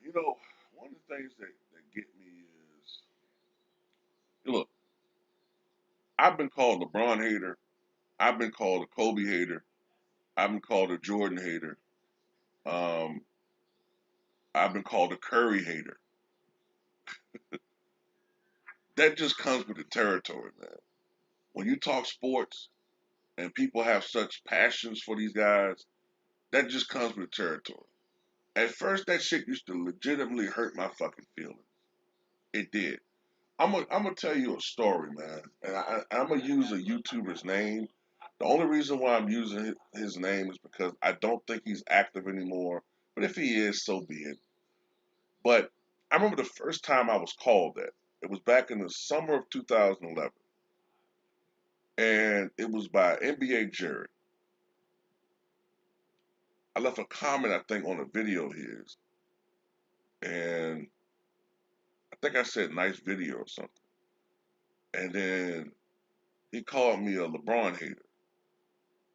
You know, one of the things that get me is, look, I've been called a LeBron hater. I've been called a Kobe hater. I've been called a Jordan hater. Um, I've been called a Curry hater. That just comes with the territory, man. When you talk sports and people have such passions for these guys, that just comes with the territory. At first, that shit used to legitimately hurt my fucking feelings. It did. I'm gonna tell you a story, man, and I'm gonna use a YouTuber's name. The only reason why I'm using his name is because I don't think he's active anymore. But if he is, so be it. But I remember the first time I was called that. It was back in the summer of 2011, and it was by NBA Jerry. I left a comment, I think, on a video of his, and I think I said nice video or something. And then he called me a LeBron hater,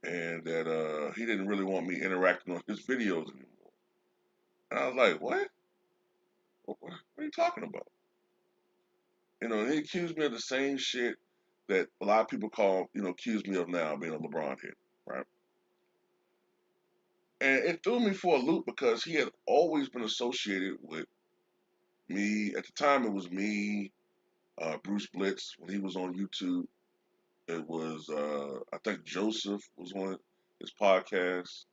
and that he didn't really want me interacting on his videos anymore. And I was like, what? What are you talking about? You know, and he accused me of the same shit that a lot of people accuse me of now being a LeBron hater, right? And it threw me for a loop because he had always been associated with me. At the time, it was me, Bruce Blitz, when he was on YouTube. It was, I think Joseph was on his podcast.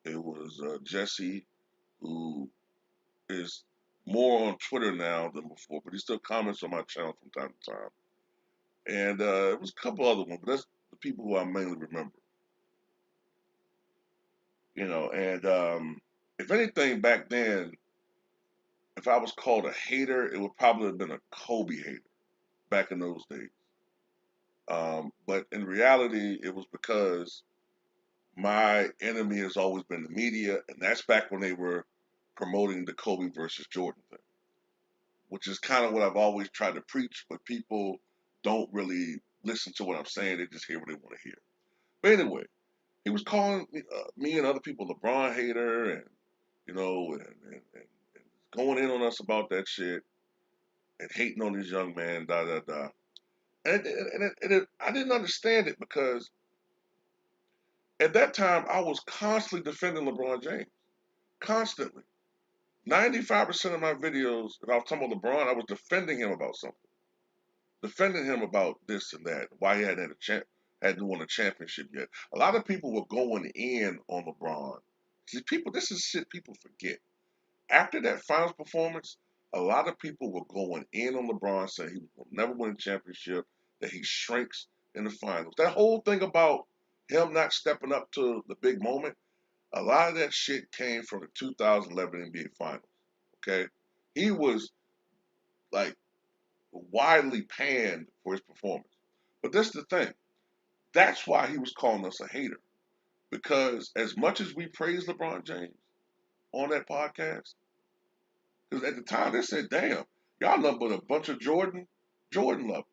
It was Jesse, who is more on Twitter now than before, but he still comments on my channel from time to time. And it was a couple other ones, but that's the people who I mainly remember. And if anything back then, if I was called a hater, it would probably have been a Kobe hater back in those days. But in reality, it was because my enemy has always been the media, and that's back when they were promoting the Kobe versus Jordan thing, which is kind of what I've always tried to preach, but people don't really listen to what I'm saying. They just hear what they want to hear. But anyway, he was calling me and other people LeBron hater, and and going in on us about that shit and hating on this young man, da da da. I didn't understand it because at that time I was constantly defending LeBron James, constantly. 95% of my videos, if I was talking about LeBron, I was defending him about something, defending him about this and that, why he hadn't hadn't won a championship yet. A lot of people were going in on LeBron. See, this is shit people forget. After that finals performance, a lot of people were going in on LeBron, saying he will never win a championship, that he shrinks in the finals. That whole thing about him not stepping up to the big moment, a lot of that shit came from the 2011 NBA Finals. Okay, he was like widely panned for his performance. But this is the thing. That's why he was calling us a hater. Because as much as we praise LeBron James on that podcast, because at the time they said, damn, y'all nothing but a bunch of Jordan lovers.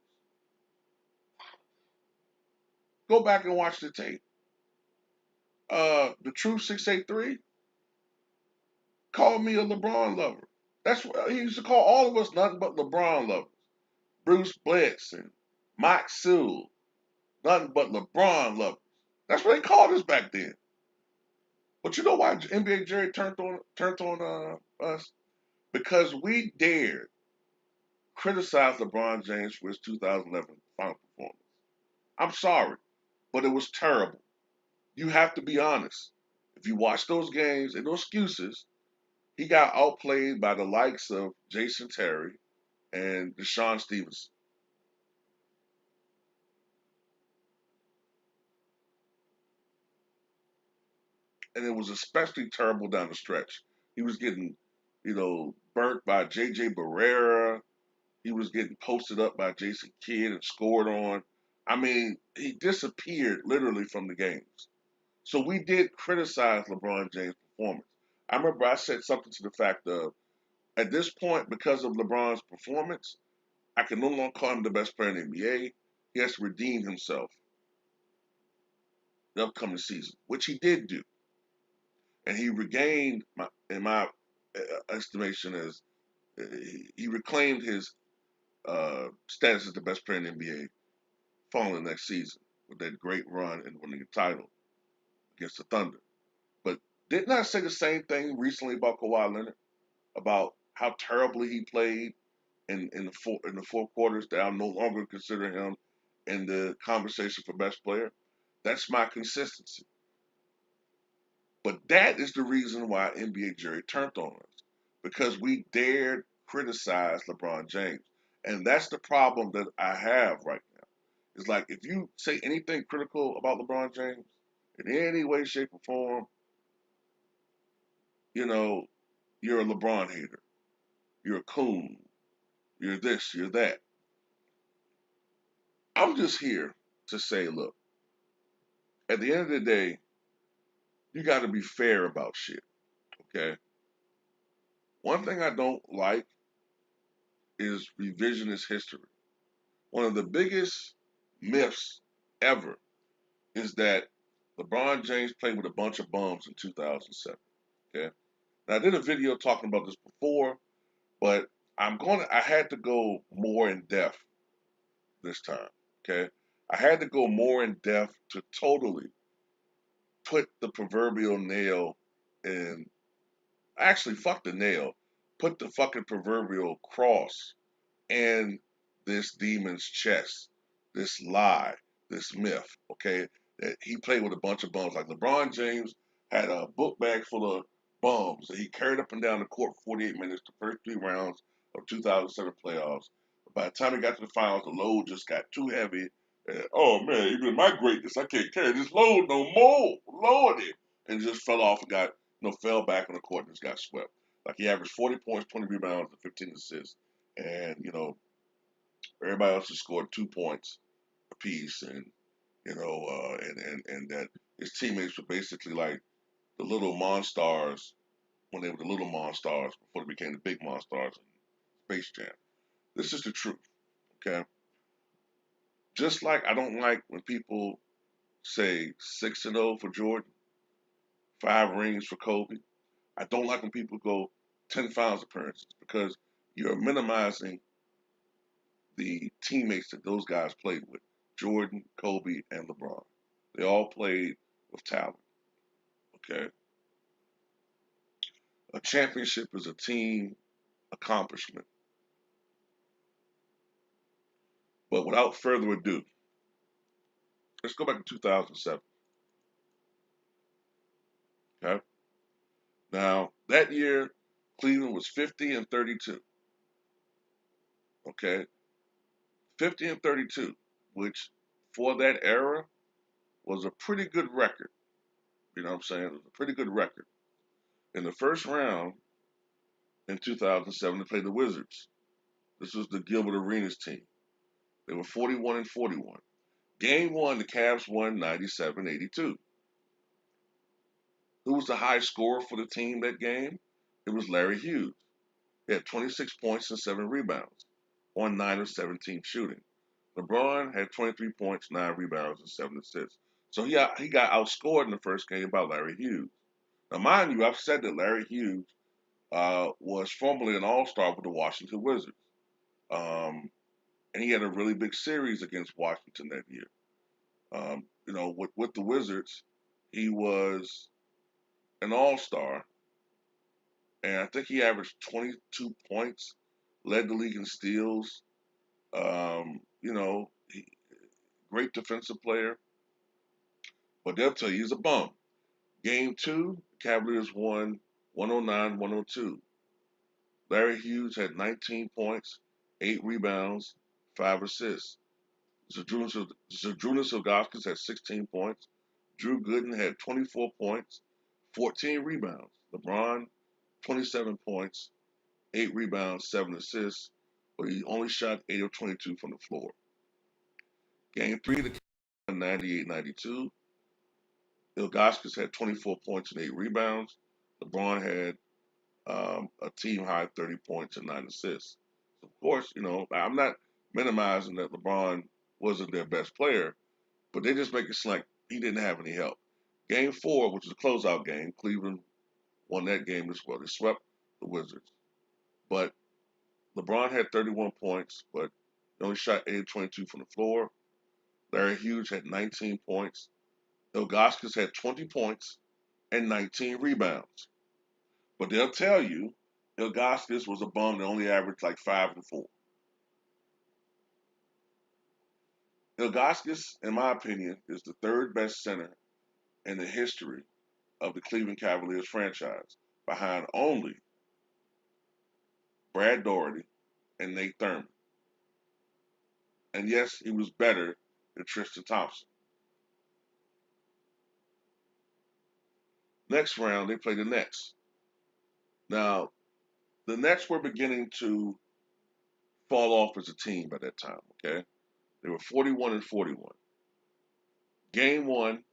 Go back and watch the tape. The True 683 called me a LeBron lover. That's what he used to call all of us nothing but LeBron lovers. Bruce Blitz and Mike Sewell, nothing but LeBron lovers. That's what they called us back then. But you know why NBA Jerry turned on us? Because we dared criticize LeBron James for his 2011 final performance. I'm sorry, but it was terrible. You have to be honest. If you watch those games and those excuses, he got outplayed by the likes of Jason Terry and Deshaun Stevenson. And it was especially terrible down the stretch. He was getting, burnt by J.J. Barrera. He was getting posted up by Jason Kidd and scored on. I mean, he disappeared literally from the games. So we did criticize LeBron James' performance. I remember I said something to the fact of, at this point, because of LeBron's performance, I can no longer call him the best player in the NBA. He has to redeem himself the upcoming season, which he did do, and he regained, in my estimation as he reclaimed his status as the best player in the NBA following the next season with that great run and winning the title against the Thunder. But didn't I say the same thing recently about Kawhi Leonard, about how terribly he played in the four quarters, that I'm no longer considering him in the conversation for best player? That's my consistency. But that is the reason why NBA jury turned on us, because we dared criticize LeBron James. And that's the problem that I have right now. It's like, if you say anything critical about LeBron James in any way, shape, or form, you know, you're a LeBron hater. You're a coon. You're this, you're that. I'm just here to say, look, at the end of the day, you got to be fair about shit, okay? One thing I don't like is revisionist history. One of the biggest myths ever is that LeBron James played with a bunch of bums in 2007, okay? Now, I did a video talking about this before, but I had to go more in depth this time, okay? I had to go more in depth to totally put the proverbial nail in, actually, fuck the nail, put the fucking proverbial cross in this demon's chest, this lie, this myth, okay? That he played with a bunch of bums. Like, LeBron James had a book bag full of bums that he carried up and down the court for 48 minutes, the first 3 rounds of 2007 playoffs. By the time he got to the finals, the load just got too heavy. And, oh man, even my greatness, I can't carry this load no more. Lord, it. And just fell off and fell back on the court and just got swept. Like, he averaged 40 points, 20 rebounds, and 15 assists. And, everybody else has scored 2 points apiece. And, and that his teammates were basically like the little Monstars when they were the little Monstars before they became the big Monstars in Space Jam. This is the truth, okay? Just like I don't like when people say 6-0 for Jordan, 5 rings for Kobe. I don't like when people go 10 finals appearances, because you're minimizing the teammates that those guys played with: Jordan, Kobe, and LeBron. They all played with talent, okay? A championship is a team accomplishment. But without further ado, let's go back to 2007, okay? Now, that year, Cleveland was 50 and 32, okay? 50 and 32, which for that era was a pretty good record. You know what I'm saying? It was a pretty good record. In the first round in 2007, they played the Wizards. This was the Gilbert Arenas team. They were 41 and 41. Game one, the Cavs won 97-82. Who was the high scorer for the team that game? It was Larry Hughes. He had 26 points and 7 rebounds on 9 of 17 shooting. LeBron had 23 points, 9 rebounds, and 7 assists. So he got outscored in the first game by Larry Hughes. Now, mind you, I've said that Larry Hughes was formerly an All-Star with the Washington Wizards. And he had a really big series against Washington that year. With the Wizards, he was an All-Star, and I think he averaged 22 points, led the league in steals. Great defensive player, but they'll tell you he's a bum. Game two, Cavaliers won 109-102. Larry Hughes had 19 points, 8 rebounds, 5 assists. Zydrunas Ilgauskas had 16 points. Drew Gooden had 24 points, 14 rebounds. LeBron, 27 points, 8 rebounds, 7 assists, but he only shot 8 of 22 from the floor. Game three, the Cavs won 98-92. Ilgauskas had 24 points and 8 rebounds. LeBron had a team high 30 points and 9 assists. Of course, I'm not minimizing that LeBron wasn't their best player, but they just make it seem like he didn't have any help. Game four, which was a closeout game, Cleveland won that game as well. They swept the Wizards. But LeBron had 31 points, but he only shot 8 of 22 from the floor. Larry Hughes had 19 points. Ilgauskas had 20 points and 19 rebounds. But they'll tell you Ilgauskas was a bum that only averaged like 5 and 4. Ilgauskas, in my opinion, is the third best center in the history of the Cleveland Cavaliers franchise, behind only Brad Daugherty and Nate Thurman. And yes, he was better than Tristan Thompson. Next round, they play the Nets. Now, the Nets were beginning to fall off as a team by that time, okay? They were 41 and 41. Game one,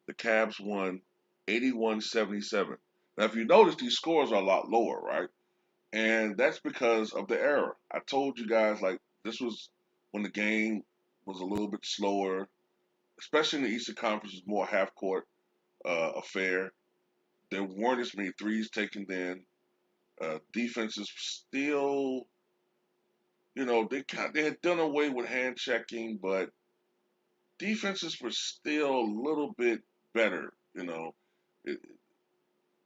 the Cavs won 81-77. Now, if you notice, these scores are a lot lower, right? And that's because of the era. I told you guys, like, this was when the game was a little bit slower, especially in the Eastern Conference, was more half court affair. There weren't as many threes taken then. Defenses still, they had done away with hand checking, but defenses were still a little bit better. It,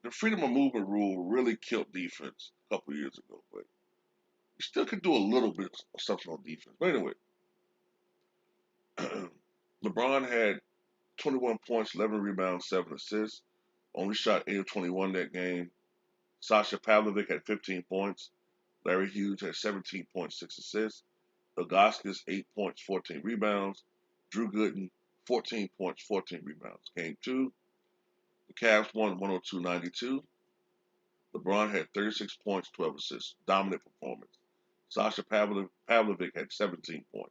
the freedom of movement rule really killed defense a couple of years ago, but you still could do a little bit of something on defense. But anyway, LeBron had 21 points, 11 rebounds, 7 assists. Only shot 8 of 21 that game. Sasha Pavlovic had 15 points. Larry Hughes had 17 points, 6 assists. Ilgauskas, 8 points, 14 rebounds. Drew Gooden, 14 points, 14 rebounds. Game two, the Cavs won 102-92. LeBron had 36 points, 12 assists. Dominant performance. Sasha Pavlovic had 17 points.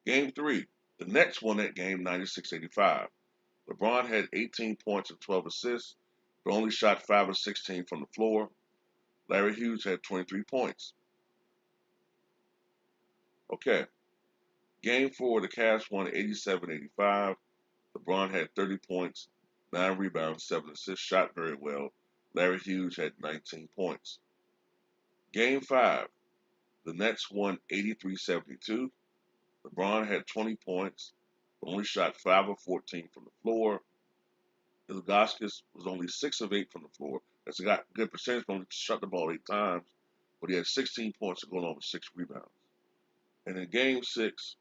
Game three, the Nets won that game 96-85. LeBron had 18 points and 12 assists, but only shot 5 of 16 from the floor. Larry Hughes had 23 points. Okay. Game four, the Cavs won 87-85. LeBron had 30 points, 9 rebounds, 7 assists, shot very well. Larry Hughes had 19 points. Game five, the Nets won 83-72. LeBron had 20 points, but only shot 5 of 14 from the floor. Ilgauskas was only 6 of 8 from the floor. That's a good percentage, but only shot the ball 8 times. But he had 16 points going on with 6 rebounds. And in game six,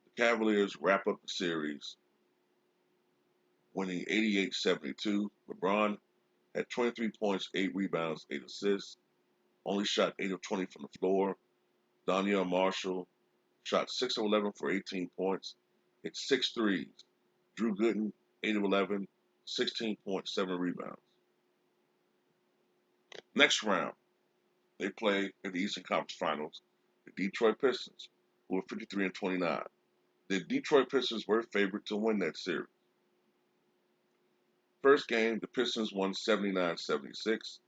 the Cavaliers wrap up the series, winning 88-72. LeBron had 23 points, 8 rebounds, 8 assists. Only shot 8 of 20 from the floor. Donyell Marshall shot 6 of 11 for 18 points. Hit 6 threes. Drew Gooden, 8 of 11, 16 points, 7 rebounds. Next round, they play in the Eastern Conference Finals the Detroit Pistons, who were 53 and 29. The Detroit Pistons were favored to win that series. First game, the Pistons won 79-76.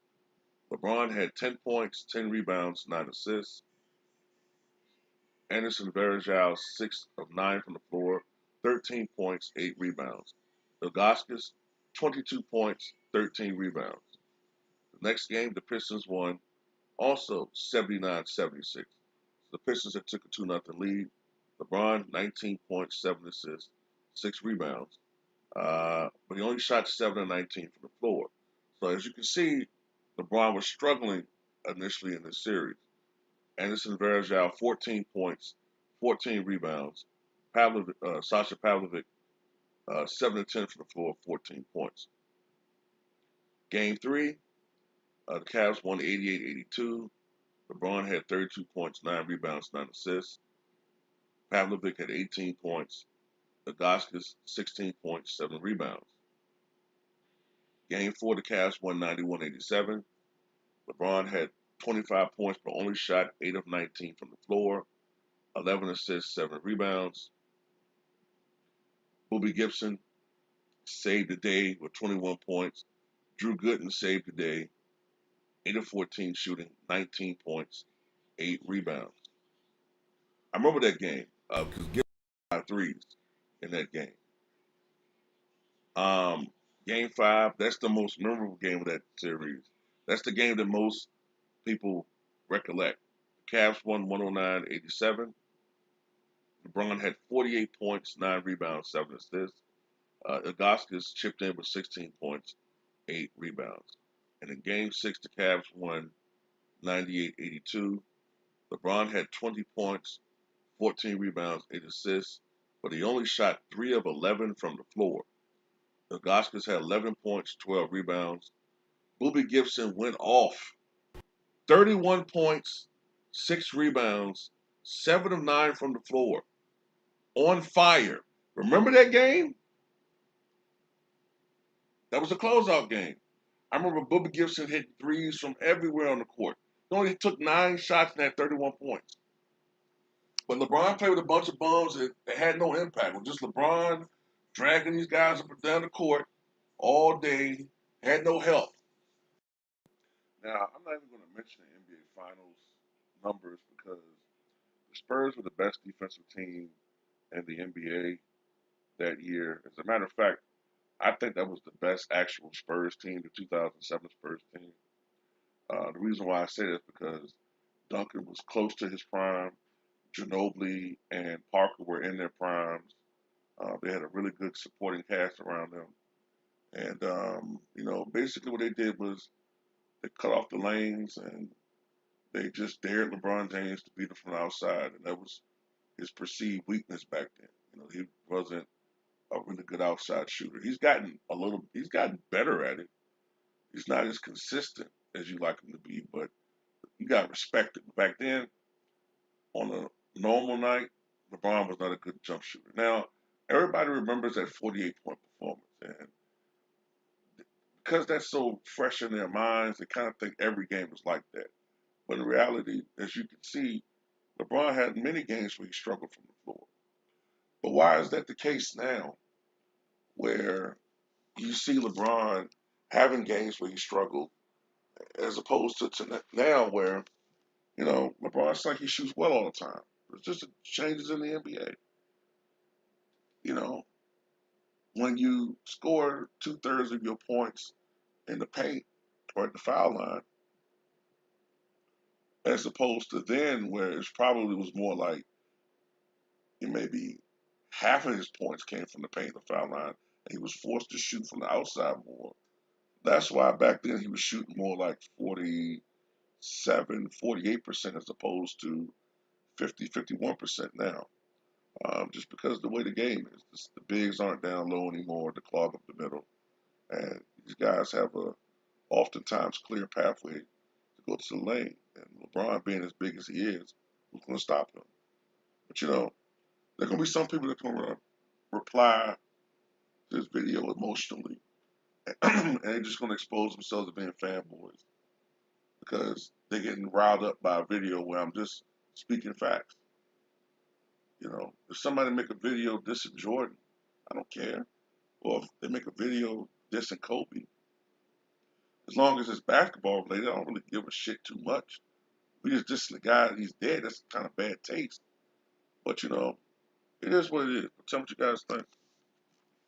LeBron had 10 points, 10 rebounds, 9 assists. Anderson Varejao, 6 of 9 from the floor, 13 points, 8 rebounds. Ilgauskas, 22 points, 13 rebounds. The next game, the Pistons won also 79-76. The Pistons had took a 2-0 lead. LeBron, 19 points, 7 assists, 6 rebounds. But he only shot 7 of 19 from the floor. So as you can see, LeBron was struggling initially in this series. Anderson Varejao, 14 points, 14 rebounds. Sasha Pavlovic, 7 of 10 from the floor, 14 points. Game three, the Cavs won 88-82. LeBron had 32 points, 9 rebounds, 9 assists. Pavlovic had 18 points. Ilgauskas, 16 points, 7 rebounds. Game four, the Cavs won 91-87. LeBron had 25 points, but only shot 8 of 19 from the floor, 11 assists, 7 rebounds. Boobie Gibson saved the day with 21 points. Drew Gooden saved the day, 8 of 14 shooting, 19 points, 8 rebounds. I remember that game because Gibson got threes in that game. Um, Game five, that's the most memorable game of that series. That's the game that most people recollect. The Cavs won 109-87. LeBron had 48 points, 9 rebounds, 7 assists. Ilgauskas chipped in with 16 points, 8 rebounds. And in Game 6, the Cavs won 98-82. LeBron had 20 points, 14 rebounds, 8 assists, but he only shot 3 of 11 from the floor. Ilgauskas had 11 points, 12 rebounds. Boobie Gibson went off. 31 points, 6 rebounds, 7 of 9 from the floor. On fire. Remember that game? That was a closeout game. I remember Boobie Gibson hit threes from everywhere on the court. He only took 9 shots and had 31 points. But LeBron played with a bunch of bums that had no impact. It was just LeBron dragging these guys up and down the court all day, had no help. Now, I'm not even going to mention the NBA Finals numbers because the Spurs were the best defensive team in the NBA that year. As a matter of fact, I think that was the best actual Spurs team, the 2007 Spurs team. The reason why I say that is because Duncan was close to his prime. Ginobili and Parker were in their primes. They had a really good supporting cast around them. And, basically what they did was they cut off the lanes and they just dared LeBron James to beat him from the outside. And that was his perceived weakness back then. He wasn't a really good outside shooter. He's gotten better at it. He's not as consistent as you like him to be, but you got to respect it. Back then, on a normal night, LeBron was not a good jump shooter. Now, everybody remembers that 48-point performance, and because that's so fresh in their minds, they kind of think every game is like that. But in reality, as you can see, LeBron had many games where he struggled from the floor. But why is that the case now, where you see LeBron having games where he struggled, as opposed to now where, LeBron's like he shoots well all the time. It's just changes in the NBA. You know, when you score 2/3 of your points in the paint or at the foul line, as opposed to then where it probably was more like maybe half of his points came from the paint or foul line, and he was forced to shoot from the outside more. That's why back then he was shooting more like 47, 48% as opposed to 50, 51% now. Just because of the way the game is. The bigs aren't down low anymore to clog up the middle. And these guys have a oftentimes clear pathway to go to the lane. And LeBron being as big as he is, who's going to stop him? But there are going to be some people that are going to reply to this video emotionally. And they're just going to expose themselves as being fanboys because they're getting riled up by a video where I'm just speaking facts. If somebody make a video dissing Jordan, I don't care. Or if they make a video dissing Kobe, as long as it's basketball related, I don't really give a shit too much. We just dissing the guy and he's dead. That's kind of bad taste. But it is what it is. Tell me what you guys think.